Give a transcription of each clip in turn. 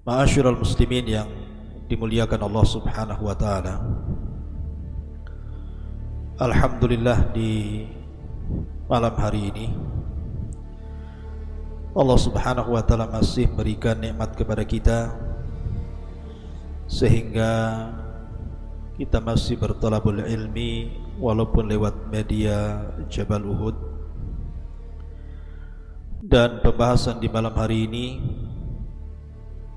Ma'asyiral muslimin yang dimuliakan Allah Subhanahu wa taala. Alhamdulillah, di malam hari ini Allah Subhanahu wa taala masih berikan nikmat kepada kita sehingga kita masih bertalabul ilmi walaupun lewat media Jabal Uhud. Dan pembahasan di malam hari ini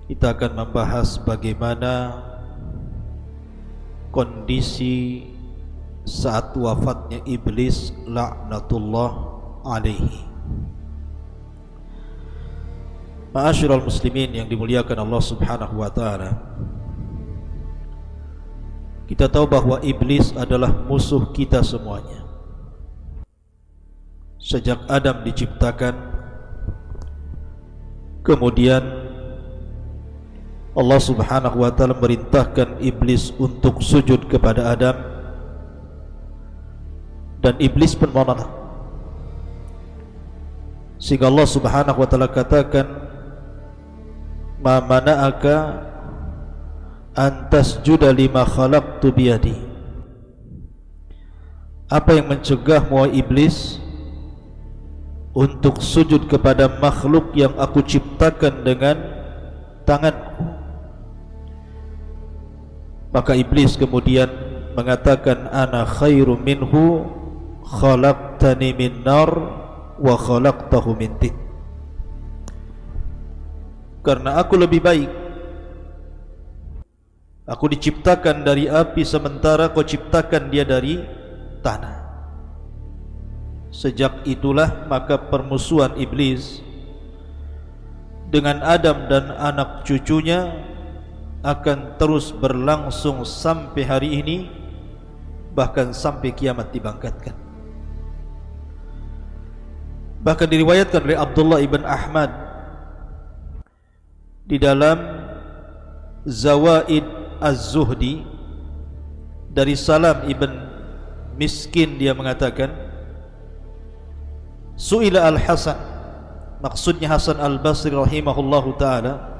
kita akan membahas bagaimana kondisi saat wafatnya iblis laknatullah alaihi. Ma'asyiral muslimin yang dimuliakan Allah Subhanahu wa taala, kita tahu bahwa iblis adalah musuh kita semuanya. Sejak Adam diciptakan, kemudian Allah Subhanahu wa taala merintahkan iblis untuk sujud kepada Adam, dan iblis pun menolak. Sehingga Allah Subhanahu wa taala katakan, "Ma mana'aka an tasjuda lima khalaqtu biyadi." Apa yang mencegahmu wahai iblis untuk sujud kepada makhluk yang aku ciptakan dengan tanganku? Maka iblis kemudian mengatakan, "Ana khairu minhu, khalaqtani min nar wa khalaqtahu min tin." Karena aku lebih baik, aku diciptakan dari api sementara kau ciptakan dia dari tanah. Sejak itulah maka permusuhan iblis dengan Adam dan anak cucunya akan terus berlangsung sampai hari ini, bahkan sampai kiamat dibangkitkan. Bahkan diriwayatkan oleh Abdullah ibn Ahmad di dalam Zawaid Az-Zuhdi dari Salam ibn Miskin, dia mengatakan, Su'ila al-Hasan, maksudnya Hasan al-Basri rahimahullahu ta'ala,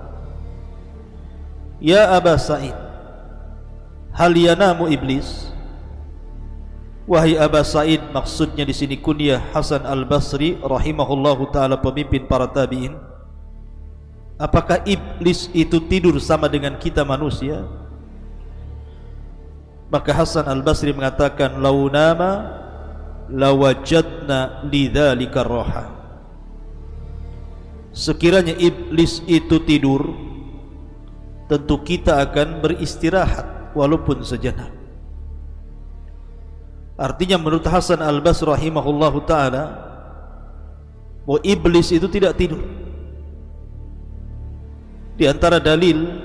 "Ya Aba Sa'id, hal yanamu iblis?" Wahai Aba Sa'id, maksudnya di sini kunyah Hasan al-Basri rahimahullahu ta'ala, pemimpin para tabi'in, apakah iblis itu tidur sama dengan kita manusia? Maka Hasan al-Basri mengatakan, "Lau nama lawajadna lidzalika roha." Sekiranya iblis itu tidur, tentu kita akan beristirahat walaupun sejenak. Artinya menurut Hasan al-Basri rahimahullahu ta'ala, bahwa iblis itu tidak tidur. Di antara dalil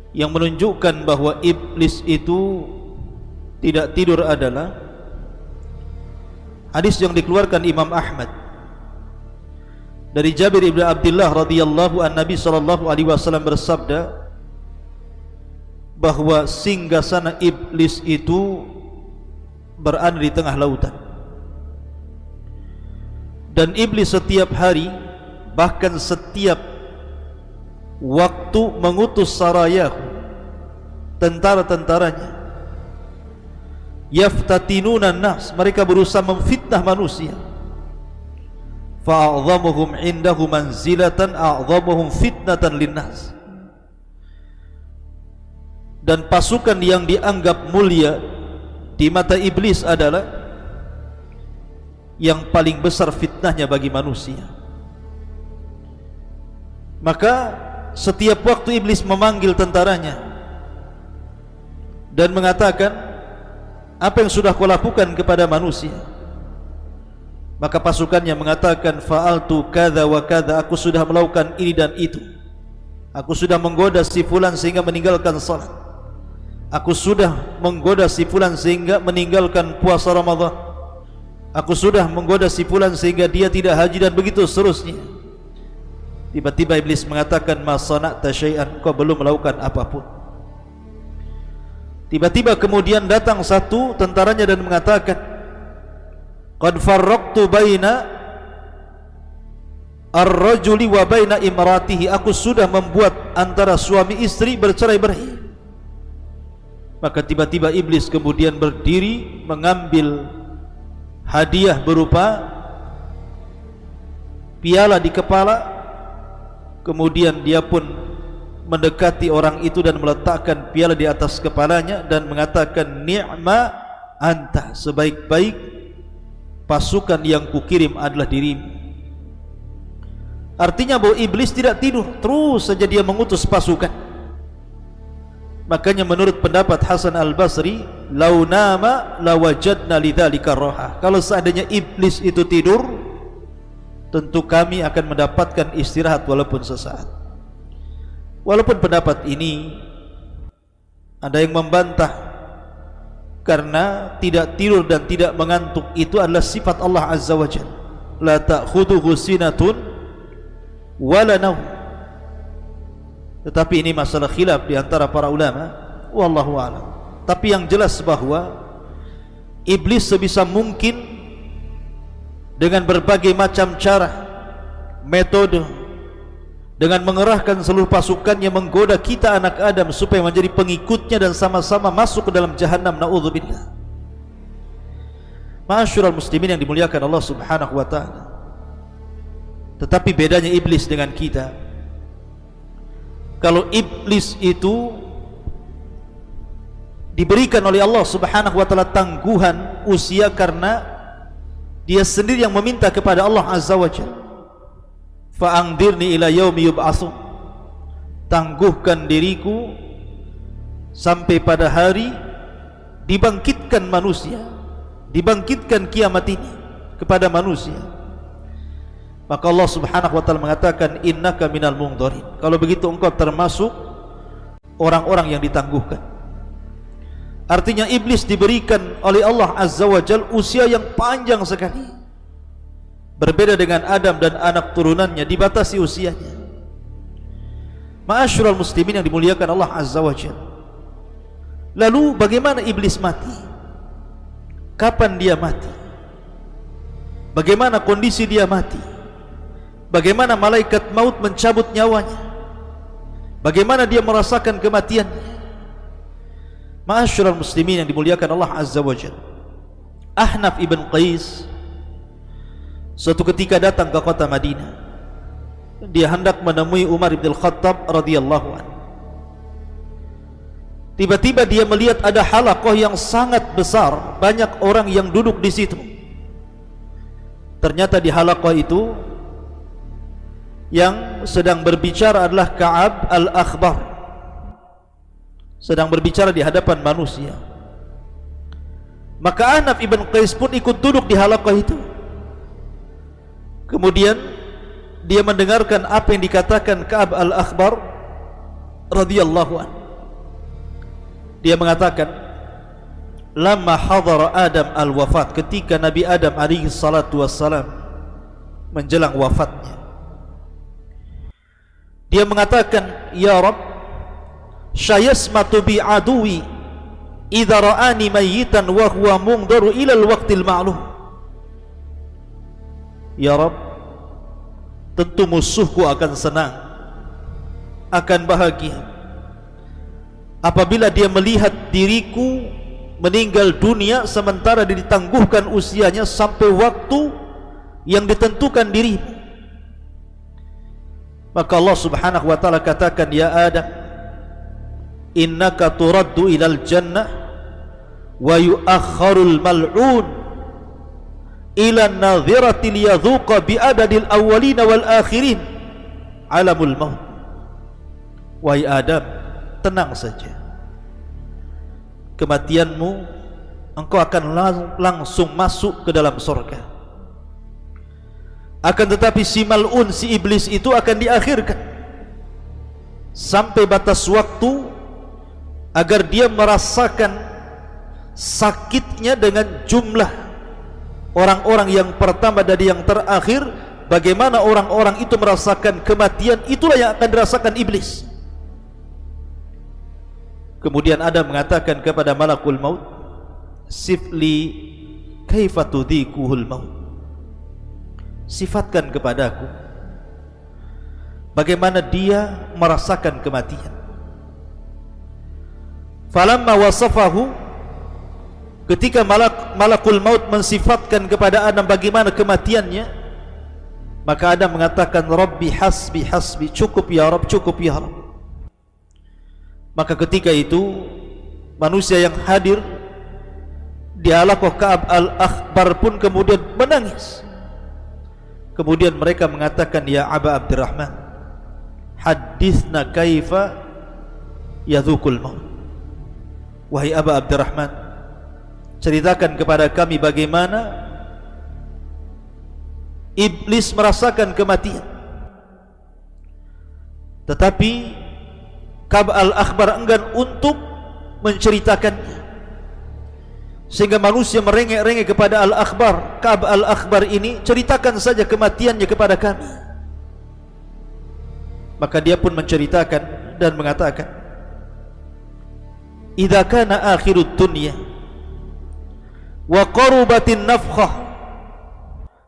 yang menunjukkan bahwa iblis itu tidak tidur adalah hadis yang dikeluarkan Imam Ahmad dari Jabir ibn Abdullah radhiyallahu an, Nabi sallallahu alaihi wasallam bersabda bahwa singgasana iblis itu berada di tengah lautan, dan iblis setiap hari, bahkan setiap waktu, mengutus sarayahu, tentara-tentaranya, yaftatinuna nas, mereka berusaha memfitnah manusia, fa'adhamuhum indahu manzilatan a'dhamuhum fitnatan linnas, dan pasukan yang dianggap mulia di mata iblis adalah yang paling besar fitnahnya bagi manusia. Maka setiap waktu iblis memanggil tentaranya dan mengatakan, "Apa yang sudah kau lakukan kepada manusia?" Maka pasukannya mengatakan, "Fa'altu kadza wa kadza," aku sudah melakukan ini dan itu. Aku sudah menggoda si fulan sehingga meninggalkan salat. Aku sudah menggoda si fulan sehingga meninggalkan puasa Ramadan. Aku sudah menggoda si fulan sehingga dia tidak haji, dan begitu seterusnya. Tiba-tiba iblis mengatakan, "Ma sana'ta syai'an," kau belum melakukan apapun. Tiba-tiba kemudian datang satu tentaranya dan mengatakan, "Qad farraqtu baina ar-rajuli wa baina imratihi, aku sudah membuat antara suami istri bercerai-berai. Maka tiba-tiba iblis kemudian berdiri mengambil hadiah berupa piala di kepala, kemudian dia pun mendekati orang itu dan meletakkan piala di atas kepalanya dan mengatakan, ni'ma anta, sebaik-baik pasukan yang kukirim adalah dirimu. Artinya bahwa iblis tidak tidur, terus saja dia mengutus pasukan. Makanya menurut pendapat Hasan Al-Basri, lau nama lawajadna lidzalika raha, kalau seandainya iblis itu tidur, tentu kami akan mendapatkan istirahat walaupun sesaat. Walaupun pendapat ini ada yang membantah, karena tidak tidur dan tidak mengantuk itu adalah sifat Allah Azza wa Jalla. La ta'khudhuhu sinatun wala naum. Tetapi ini masalah khilaf di antara para ulama, wallahu a'lam. Tapi yang jelas bahwa iblis sebisa mungkin dengan berbagai macam cara, metode, dengan mengerahkan seluruh pasukannya menggoda kita anak Adam supaya menjadi pengikutnya dan sama-sama masuk ke dalam jahannam, na'udzubillah. Ma'asyiral muslimin yang dimuliakan Allah Subhanahu wa ta'ala. Tetapi bedanya iblis dengan kita, kalau iblis itu diberikan oleh Allah Subhanahu wa ta'ala tangguhan usia karena dia sendiri yang meminta kepada Allah Azza wa Jalla, fa'angdirni ila yaumi yub'atsun, tangguhkan diriku sampai pada hari dibangkitkan manusia, dibangkitkan kiamat ini kepada manusia. Maka Allah Subhanahu wa ta'ala mengatakan, innaka minal mundharin, kalau begitu engkau termasuk orang-orang yang ditangguhkan. Artinya iblis diberikan oleh Allah Azza wa Jalla usia yang panjang sekali. Berbeda dengan Adam dan anak turunannya, dibatasi usianya. Ma'asyiral muslimin yang dimuliakan Allah Azza wa Jalla. Lalu bagaimana iblis mati? Kapan dia mati? Bagaimana kondisi dia mati? Bagaimana malaikat maut mencabut nyawanya? Bagaimana dia merasakan kematiannya? Ma'asyiral muslimin yang dimuliakan Allah Azza wa Jalla. Ahnaf ibn Qais suatu ketika datang ke kota Madinah. Dia hendak menemui Umar bin Al-Khattab radhiyallahu anhu. Tiba-tiba dia melihat ada halaqah yang sangat besar, banyak orang yang duduk di situ. Ternyata di halaqah itu yang sedang berbicara adalah Ka'ab Al-Akhbar, sedang berbicara di hadapan manusia. Maka Ahnaf ibn Qais pun ikut duduk di halaqah itu. Kemudian dia mendengarkan apa yang dikatakan Ka'ab Al-Akhbar radhiyallahu anhu. Dia mengatakan, lamma hadara Adam al-wafat, ketika Nabi Adam alaihi salatu wassalam menjelang wafatnya, dia mengatakan, ya Rabb, syayasmatu bi aduwi idza ra'ani mayyitan wa huwa mungdaru ila al-waqtil ma'lum. Ya Rabb, tentu musuhku akan senang, akan bahagia apabila dia melihat diriku meninggal dunia sementara dia ditangguhkan usianya sampai waktu yang ditentukan dirimu. Maka Allah Subhanahu wa ta'ala katakan, ya Adam, innaka turaddu ilal jannah wa yu'akharul mal'un ila nadhirati liyadhuqa bi'adadil awwalina wal akhirin alamul maut. Wahai Adam, tenang saja, kematianmu engkau akan langsung masuk ke dalam surga. Akan tetapi si mal'un, si iblis itu akan diakhirkan sampai batas waktu agar dia merasakan sakitnya dengan jumlah orang-orang yang pertama dari yang terakhir. Bagaimana orang-orang itu merasakan kematian, itulah yang akan dirasakan iblis. Kemudian Adam mengatakan kepada malakul maut, sifli kaifa tudhikuhul maut, sifatkan kepadaku bagaimana dia merasakan kematian. Falamma wasafahu, ketika malakul maut mensifatkan kepada Adam bagaimana kematiannya, maka Adam mengatakan, Rabbi hasbi hasbi, cukup ya Rabb, cukup ya Rabb. Maka ketika itu manusia yang hadir di halaqah Ka'ab al-Akhbar pun kemudian menangis. Kemudian mereka mengatakan, ya Aba Abdurrahman, hadithna kaifa yadhukul maut. Wahai Aba Abdurrahman, ceritakan kepada kami bagaimana iblis merasakan kematian. Tetapi Ka'ab al-Akhbar enggan untuk menceritakannya, sehingga manusia merengek-rengek kepada al-Akhbar. Ka'ab al-Akhbar ini, ceritakan saja kematiannya kepada kami. Maka dia pun menceritakan dan mengatakan, idza kana akhirud dunya wa qarubatin nafkhah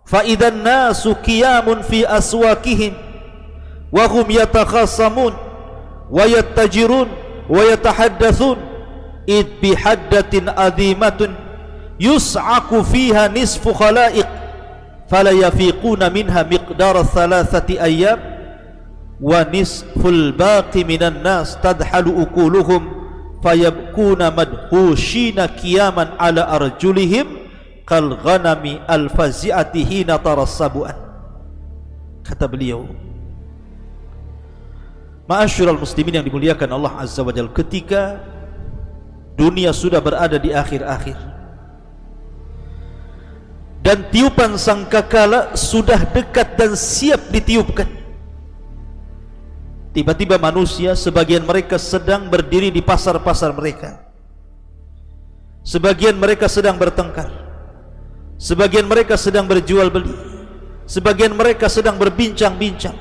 fa idzan nasu qiyamun fi aswaqihim wa hum yatakhasamun wa yattajirun wa yatahaddatsun id bihaddatin azimatun yus'aku fiha nisfu khalaiq fala yafiquna minha miqdara thalathati ayyam wa nisful baqi minan nas tadhalu ukuluhum fayabkuna madhushina qiyaman ala arjulihim kal ghanami al fazi'ati hina tarassabuan. Kata beliau, ma'asyiral muslimin yang dimuliakan Allah Azza wa Jalla, ketika dunia sudah berada di akhir-akhir dan tiupan sangkakala sudah dekat dan siap ditiupkan, tiba-tiba manusia, sebagian mereka sedang berdiri di pasar-pasar mereka, sebagian mereka sedang bertengkar, sebagian mereka sedang berjual beli, sebagian mereka sedang berbincang-bincang.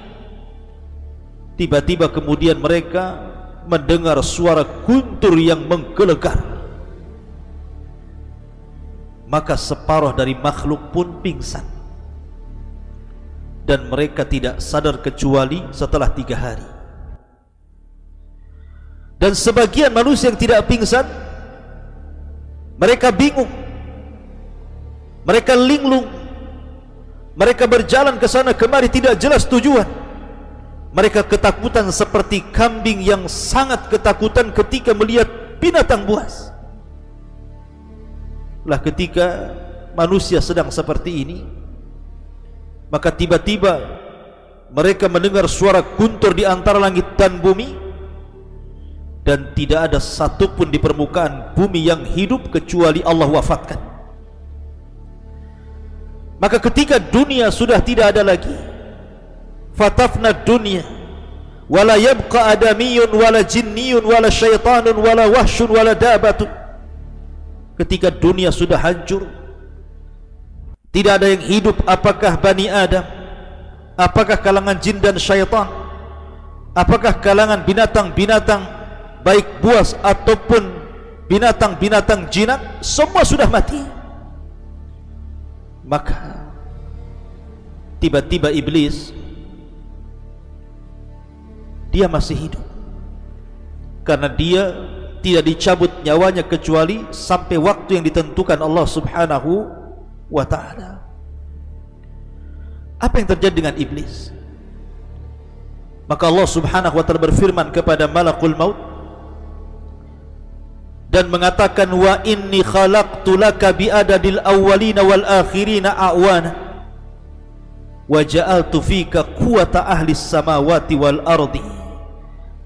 Tiba-tiba kemudian mereka mendengar suara guntur yang menggelegar. Maka separuh dari makhluk pun pingsan, dan mereka tidak sadar kecuali setelah 3 hari. Dan sebagian manusia yang tidak pingsan, mereka bingung, mereka linglung, mereka berjalan ke sana kemari tidak jelas tujuan. Mereka ketakutan seperti kambing yang sangat ketakutan ketika melihat binatang buas. Lah ketika manusia sedang seperti ini, maka tiba-tiba mereka mendengar suara guntur di antara langit dan bumi, dan tidak ada satupun di permukaan bumi yang hidup kecuali Allah wafatkan. Maka ketika dunia sudah tidak ada lagi, fatafna dunya wala yabqa adamiyun wala jinniyun wala syaitanun wala wahsyun wala dabatun. Ketika dunia sudah hancur, tidak ada yang hidup, apakah Bani Adam, apakah kalangan jin dan syaitan, apakah kalangan binatang-binatang baik buas ataupun binatang-binatang jinak, semua sudah mati. Maka tiba-tiba iblis, dia masih hidup, karena dia tidak dicabut nyawanya kecuali sampai waktu yang ditentukan Allah Subhanahu wa ta'ala. Apa yang terjadi dengan iblis? Maka Allah Subhanahu wa ta'ala berfirman kepada malakul maut dan mengatakan, wa inni khalaqtu laka bi'adadil awwalina wal akhirina a'wana wa ja'altu fika quwwata ahlis samawati wal ardi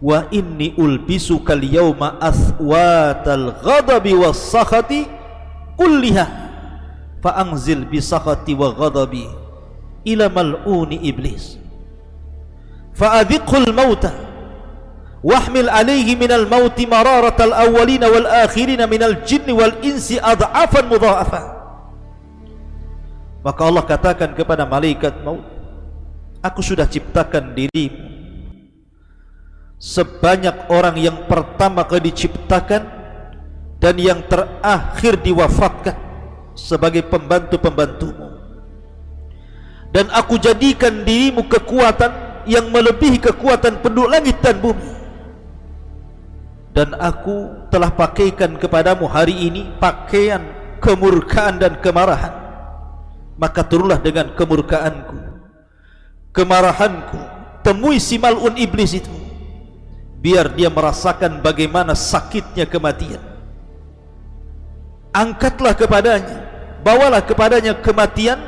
wa inni ulbisuka al-yawma athwatal ghadabi was sakhati kulliha fa anzil bi sakhati wa ghadabi ila mal'uni iblis fa adhiqul mauta wahmil alaihi minal mauti mararatal awwalina wal akhirina minal jinni wal insi adhafan mudha'afa. Maka Allah katakan kepada malaikat maut, aku sudah ciptakan dirimu sebanyak orang yang pertama kali diciptakan dan yang terakhir diwafatkan sebagai pembantu-pembantumu, dan aku jadikan dirimu kekuatan yang melebihi kekuatan penduduk langit dan bumi. Dan aku telah pakaikan kepadamu hari ini pakaian kemurkaan dan kemarahan. Maka turunlah dengan kemurkaanku, kemarahanku, temui si mal'un iblis itu, biar dia merasakan bagaimana sakitnya kematian. Angkatlah kepadanya, bawalah kepadanya kematian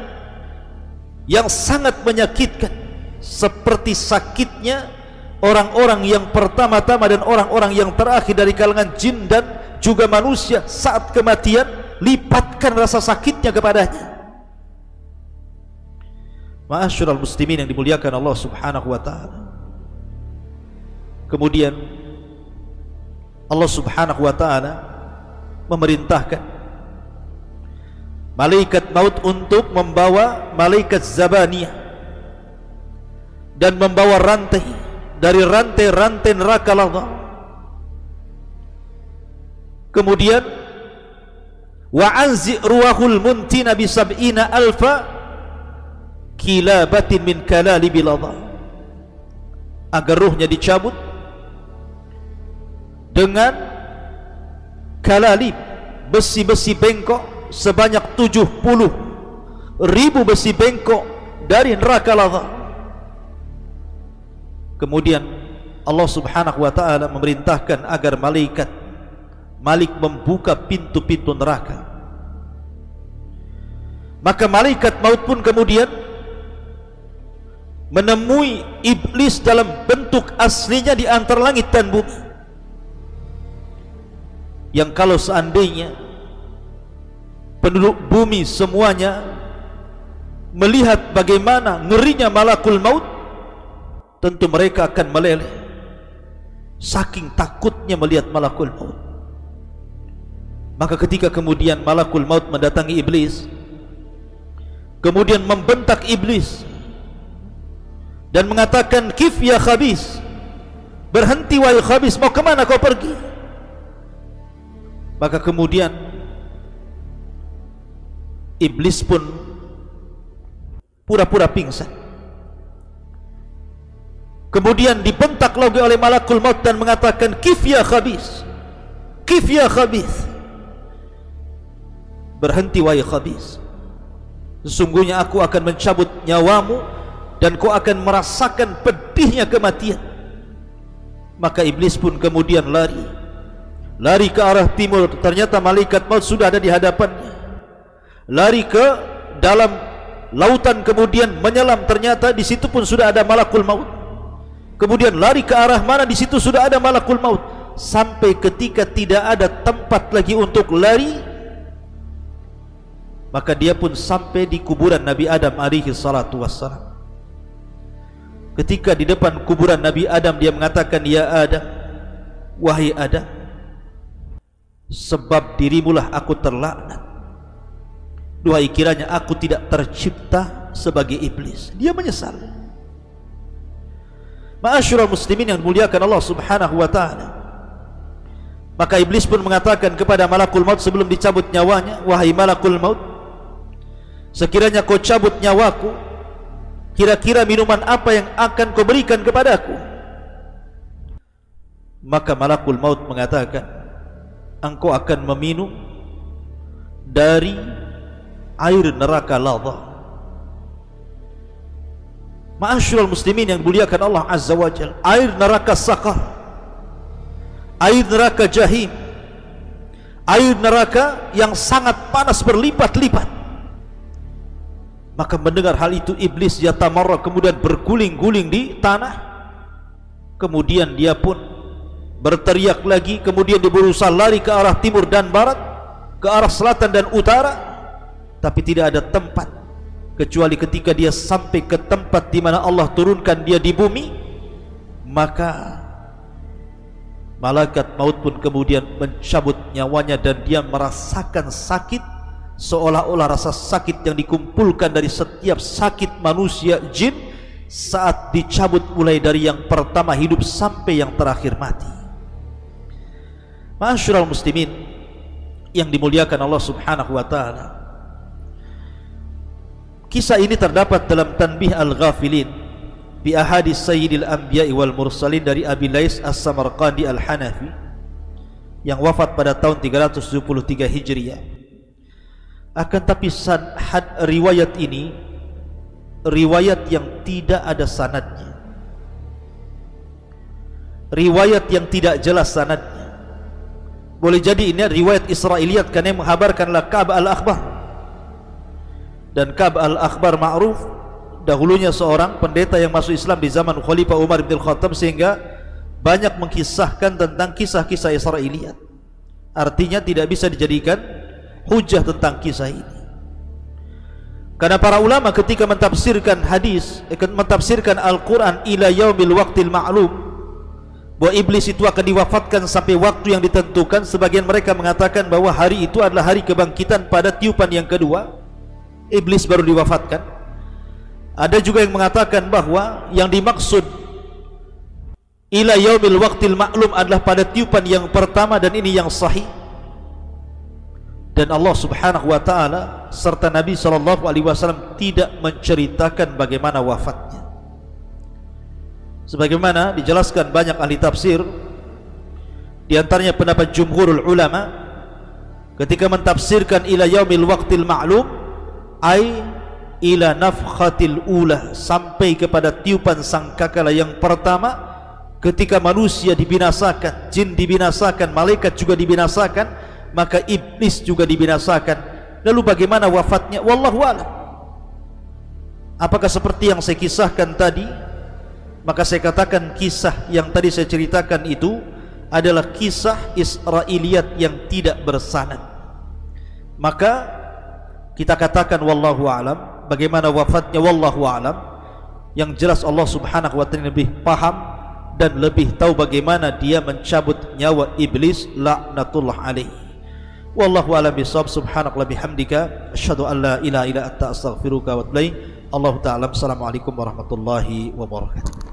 yang sangat menyakitkan, seperti sakitnya orang-orang yang pertama-tama dan orang-orang yang terakhir dari kalangan jin dan juga manusia saat kematian. Lipatkan rasa sakitnya kepadanya. Ma'asyiral muslimin yang dimuliakan Allah Subhanahu wa taala. Kemudian Allah Subhanahu wa taala memerintahkan malaikat maut untuk membawa malaikat Zabaniyah dan membawa rantai dari rantai-rantai neraka lazah. Kemudian wa anzi ruahul muntina bi sab'ina alfa kilabatin min kalalibil lazah, agar ruhnya dicabut dengan kalalib, besi-besi bengkok sebanyak 70.000 besi bengkok dari neraka lazah. Kemudian Allah Subhanahu wa taala memerintahkan agar Malik membuka pintu-pintu neraka. Maka malaikat maut pun kemudian menemui iblis dalam bentuk aslinya di antara langit dan bumi, yang kalau seandainya penduduk bumi semuanya melihat bagaimana ngerinya malakul maut, tentu mereka akan meleleh saking takutnya melihat malakul maut. Maka ketika kemudian malakul maut mendatangi iblis, kemudian membentak iblis dan mengatakan, kif ya khabis, berhenti wahai khabis, mau kemana kau pergi? Maka kemudian iblis pun pura-pura pingsan. Kemudian dibentak lagi oleh malakul maut dan mengatakan, kif ya khabis, kif ya khabis, berhenti wahai khabis, sesungguhnya aku akan mencabut nyawamu dan kau akan merasakan pedihnya kematian. Maka iblis pun kemudian lari ke arah timur. Ternyata malaikat maut sudah ada di hadapannya. Lari ke dalam lautan, kemudian menyelam, ternyata di situ pun sudah ada malakul maut. Kemudian lari ke arah mana, di situ sudah ada malakul maut. Sampai ketika tidak ada tempat lagi untuk lari, maka dia pun sampai di kuburan Nabi Adam alaihi salatu wassalam. Ketika di depan kuburan Nabi Adam, dia mengatakan, ya Adam, wahai Adam, sebab dirimulah aku terlaknat. Duhai kiranya aku tidak tercipta sebagai iblis. Dia menyesal. Ma'asyiral muslimin yang dimuliakan Allah Subhanahu wa taala. Maka iblis pun mengatakan kepada malakul maut sebelum dicabut nyawanya, wahai malakul maut, sekiranya kau cabut nyawaku, kira-kira minuman apa yang akan kau berikan kepadaku? Maka malakul maut mengatakan, engkau akan meminum dari air neraka lazah. Ma'asyiral muslimin yang dimuliakan Allah Azza wa Jalla, air neraka Saqar, air neraka Jahim, air neraka yang sangat panas berlipat-lipat. Maka mendengar hal itu iblis yatamarra, kemudian berguling-guling di tanah. Kemudian dia pun berteriak lagi, kemudian dia berusaha lari ke arah timur dan barat, ke arah selatan dan utara, tapi tidak ada tempat, kecuali ketika dia sampai ke tempat di mana Allah turunkan dia di bumi. Maka malaikat maut pun kemudian mencabut nyawanya dan dia merasakan sakit, seolah-olah rasa sakit yang dikumpulkan dari setiap sakit manusia jin saat dicabut, mulai dari yang pertama hidup sampai yang terakhir mati. Ma'asyiral muslimin yang dimuliakan Allah Subhanahu wa taala, kisah ini terdapat dalam Tanbih Al-Ghafilin bi ahadis sayyidil anbiya'i wal mursalin dari Abi Lais As-Samarqandi Al-Hanafi yang wafat pada tahun 373 Hijriah. Akan tapi riwayat ini riwayat yang tidak ada sanadnya, riwayat yang tidak jelas sanadnya. Boleh jadi ini riwayat Israiliyat karena yang menghabarkanlah Ka'b al-Akhbar, dan Ka'b al-Akhbar ma'ruf dahulunya seorang pendeta yang masuk Islam di zaman Khalifah Umar bin Khattab, sehingga banyak mengkisahkan tentang kisah-kisah Israiliyat. Artinya tidak bisa dijadikan hujah tentang kisah ini, karena para ulama ketika mentafsirkan hadis, mentafsirkan Al-Quran ila yaumil waqtil ma'lum, bahwa iblis itu akan diwafatkan sampai waktu yang ditentukan. Sebagian mereka mengatakan bahwa hari itu adalah hari kebangkitan pada tiupan yang kedua, iblis baru diwafatkan. Ada juga yang mengatakan bahwa yang dimaksud ila yaumil waqtil ma'lum adalah pada tiupan yang pertama, dan ini yang sahih. Dan Allah Subhanahu wa taala serta Nabi sallallahu alaihi wasallam tidak menceritakan bagaimana wafatnya. Sebagaimana dijelaskan banyak ahli tafsir, di antaranya pendapat jumhurul ulama ketika mentafsirkan ila yaumil waqtil ma'lum ai ila nafkhatil ula, sampai kepada tiupan sangkakala yang pertama ketika manusia dibinasakan, jin dibinasakan, malaikat juga dibinasakan, maka iblis juga dibinasakan. Lalu bagaimana wafatnya? Wallahu a'lam. Apakah seperti yang saya kisahkan tadi? Maka saya katakan kisah yang tadi saya ceritakan itu adalah kisah Israiliyat yang tidak bersanad. Maka kita katakan wallahu a'lam. Bagaimana wafatnya wallahu a'lam. Yang jelas Allah Subhanahu wa ta'ala lebih paham dan lebih tahu bagaimana dia mencabut nyawa iblis laknatullah alaihi. Wallahu a'lam bishawab. Subhanakallah bihamdika asyhadu an la ilaha illa anta astaghfiruka wa atubu ilaik. Allahu ta'ala. Assalamualaikum warahmatullahi wabarakatuh.